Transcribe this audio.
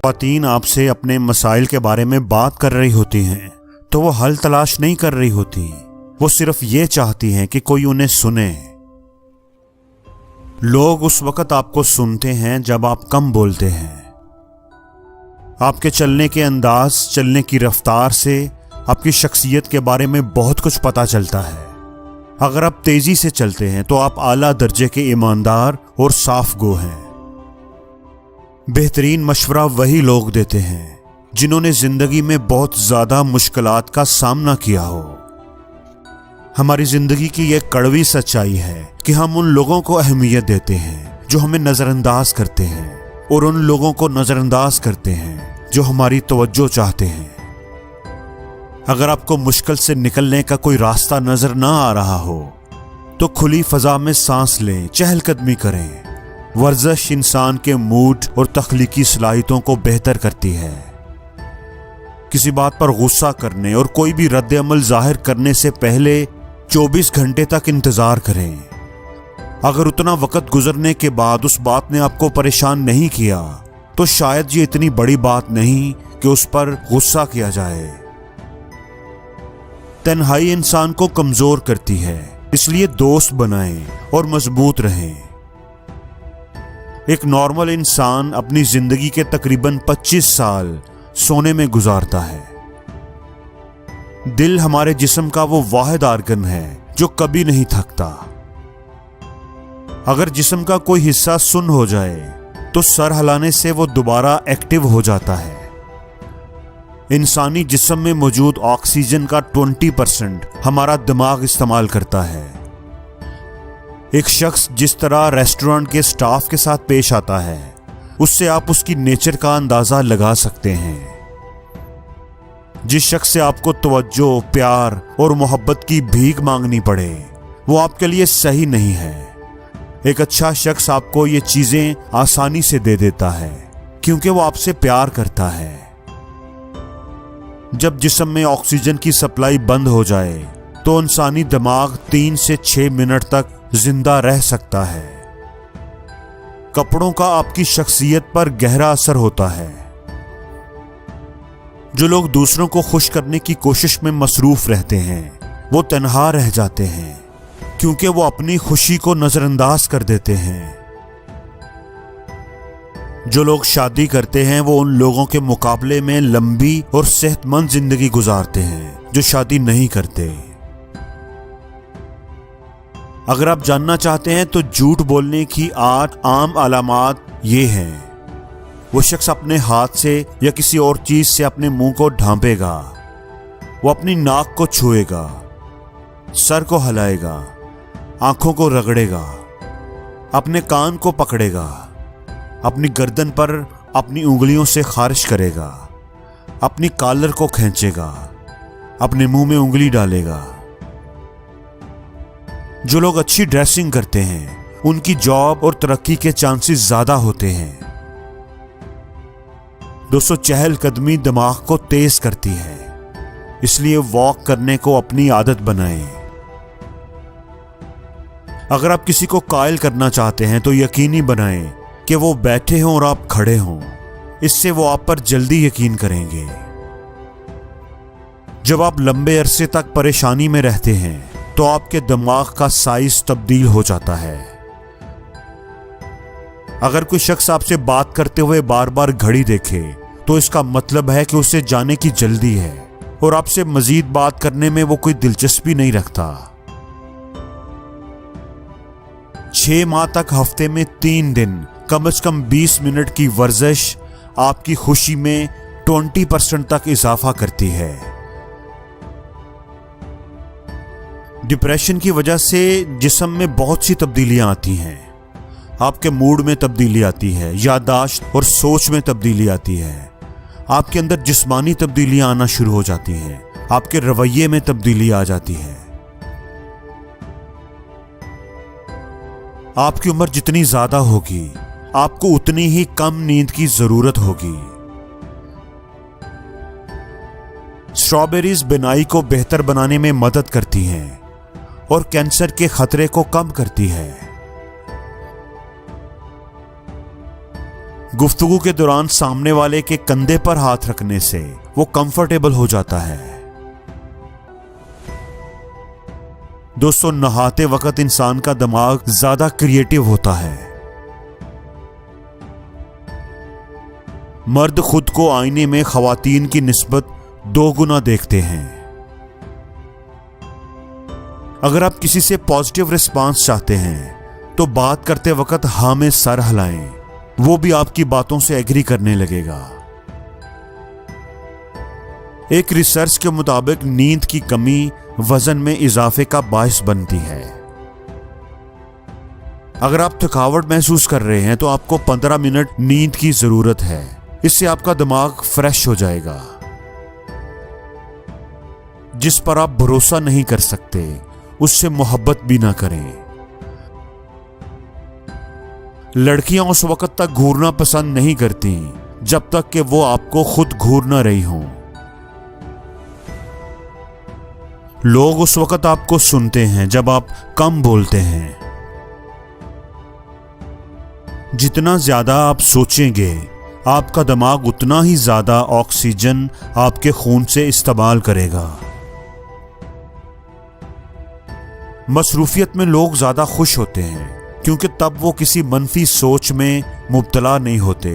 ख़वातीन आपसे अपने मसाइल के बारे में बात कर रही होती हैं तो वो हल तलाश नहीं कर रही होती, वो सिर्फ ये चाहती हैं कि कोई उन्हें सुने। लोग उस वक्त आपको सुनते हैं जब आप कम बोलते हैं। आपके चलने के अंदाज, चलने की रफ्तार से आपकी शख्सियत के बारे में बहुत कुछ पता चलता है। अगर आप तेजी से चलते हैं तो आप आला दर्जे के ईमानदार और साफ गो हैं। बेहतरीन मशवरा वही लोग देते हैं जिन्होंने जिंदगी में बहुत ज्यादा मुश्किलात का सामना किया हो। हमारी जिंदगी की यह कड़वी सच्चाई है कि हम उन लोगों को अहमियत देते हैं जो हमें नजरअंदाज करते हैं, और उन लोगों को नजरअंदाज करते हैं जो हमारी तवज्जो चाहते हैं। अगर आपको मुश्किल से निकलने का कोई रास्ता नजर ना आ रहा हो तो खुली फजा में सांस लें, चहलकदमी करें। वर्जिश इंसान के मूड और तख्लीकी सलाहियतों को बेहतर करती है। किसी बात पर गुस्सा करने और कोई भी रद्द अमल जाहिर करने से पहले 24 घंटे तक इंतजार करें। अगर उतना वक्त गुजरने के बाद उस बात ने आपको परेशान नहीं किया तो शायद ये इतनी बड़ी बात नहीं कि उस पर गुस्सा किया जाए। तन्हाई इंसान को कमजोर करती है, इसलिए दोस्त बनाएं और मजबूत रहें। एक नॉर्मल इंसान अपनी जिंदगी के तकरीबन 25 साल सोने में गुजारता है। दिल हमारे जिस्म का वो वाहिद आर्गन है जो कभी नहीं थकता। अगर जिस्म का कोई हिस्सा सुन्न हो जाए तो सर हिलाने से वो दोबारा एक्टिव हो जाता है। इंसानी जिस्म में मौजूद ऑक्सीजन का 20% हमारा दिमाग इस्तेमाल करता है। एक शख्स जिस तरह रेस्टोरेंट के स्टाफ के साथ पेश आता है, उससे आप उसकी नेचर का अंदाजा लगा सकते हैं। जिस शख्स से आपको तवज्जो, प्यार और मोहब्बत की भीख मांगनी पड़े, वो आपके लिए सही नहीं है। एक अच्छा शख्स आपको ये चीजें आसानी से दे देता है क्योंकि वो आपसे प्यार करता है। जब जिस्म में ऑक्सीजन की सप्लाई बंद हो जाए तो इंसानी दिमाग 3 से 6 मिनट तक जिंदा रह सकता है। कपड़ों का आपकी शख्सियत पर गहरा असर होता है। जो लोग दूसरों को खुश करने की कोशिश में मसरूफ रहते हैं वो तन्हा रह जाते हैं क्योंकि वो अपनी खुशी को नजरअंदाज कर देते हैं। जो लोग शादी करते हैं वो उन लोगों के मुकाबले में लंबी और सेहतमंद जिंदगी गुजारते हैं जो शादी नहीं करते। अगर आप जानना चाहते हैं तो झूठ बोलने की 8 आम अलामात ये हैं। वो शख्स अपने हाथ से या किसी और चीज से अपने मुंह को ढांपेगा, वो अपनी नाक को छुएगा, सर को हिलाएगा, आंखों को रगड़ेगा, अपने कान को पकड़ेगा, अपनी गर्दन पर अपनी उंगलियों से खारिश करेगा, अपनी कॉलर को खींचेगा, अपने मुंह में उंगली डालेगा। जो लोग अच्छी ड्रेसिंग करते हैं उनकी जॉब और तरक्की के चांसेस ज्यादा होते हैं। दोस्तों, चहलकदमी दिमाग को तेज करती है, इसलिए वॉक करने को अपनी आदत बनाएं। अगर आप किसी को कायल करना चाहते हैं तो यकीनी बनाएं कि वो बैठे हों और आप खड़े हों, इससे वो आप पर जल्दी यकीन करेंगे। जब आप लंबे अरसे तक परेशानी में रहते हैं तो आपके दिमाग का साइज तब्दील हो जाता है। अगर कोई शख्स आपसे बात करते हुए बार बार घड़ी देखे तो इसका मतलब है कि उसे जाने की जल्दी है और आपसे मजीद बात करने में वो कोई दिलचस्पी नहीं रखता। 6 माह तक हफ्ते में 3 दिन कम से कम 20 मिनट की वर्जिश आपकी खुशी में 20% तक इजाफा करती है। डिप्रेशन की वजह से जिस्म में बहुत सी तब्दीलियां आती हैं। आपके मूड में तब्दीली आती है, याददाश्त और सोच में तब्दीली आती है, आपके अंदर जिस्मानी तब्दीलियां आना शुरू हो जाती हैं, आपके रवैये में तब्दीली आ जाती है। आपकी उम्र जितनी ज्यादा होगी आपको उतनी ही कम नींद की जरूरत होगी। स्ट्रॉबेरीज बिनाई को बेहतर बनाने में मदद करती हैं और कैंसर के खतरे को कम करती है। गुफ्तगू के दौरान सामने वाले के कंधे पर हाथ रखने से वो कंफर्टेबल हो जाता है। दोस्तों, नहाते वक्त इंसान का दिमाग ज्यादा क्रिएटिव होता है। मर्द खुद को आईने में खवातीन की निस्बत 2 गुना देखते हैं। अगर आप किसी से पॉजिटिव रिस्पांस चाहते हैं तो बात करते वक्त हाँ में सर हिलाएं, वो भी आपकी बातों से एग्री करने लगेगा। एक रिसर्च के मुताबिक नींद की कमी वजन में इजाफे का बायस बनती है। अगर आप थकावट महसूस कर रहे हैं तो आपको 15 मिनट नींद की जरूरत है। इससे आपका दिमाग फ्रेश हो जाएगा। जिस पर आप भरोसा नहीं कर सकते उससे मोहब्बत भी ना करें। लड़कियां उस वक्त तक घूरना पसंद नहीं करती जब तक कि वो आपको खुद घूर ना रही हों। लोग उस वक्त आपको सुनते हैं जब आप कम बोलते हैं। जितना ज्यादा आप सोचेंगे, आपका दिमाग उतना ही ज्यादा ऑक्सीजन आपके खून से इस्तेमाल करेगा। मसरूफियत में लोग ज्यादा खुश होते हैं क्योंकि तब वो किसी मनफी सोच में मुब्तला नहीं होते।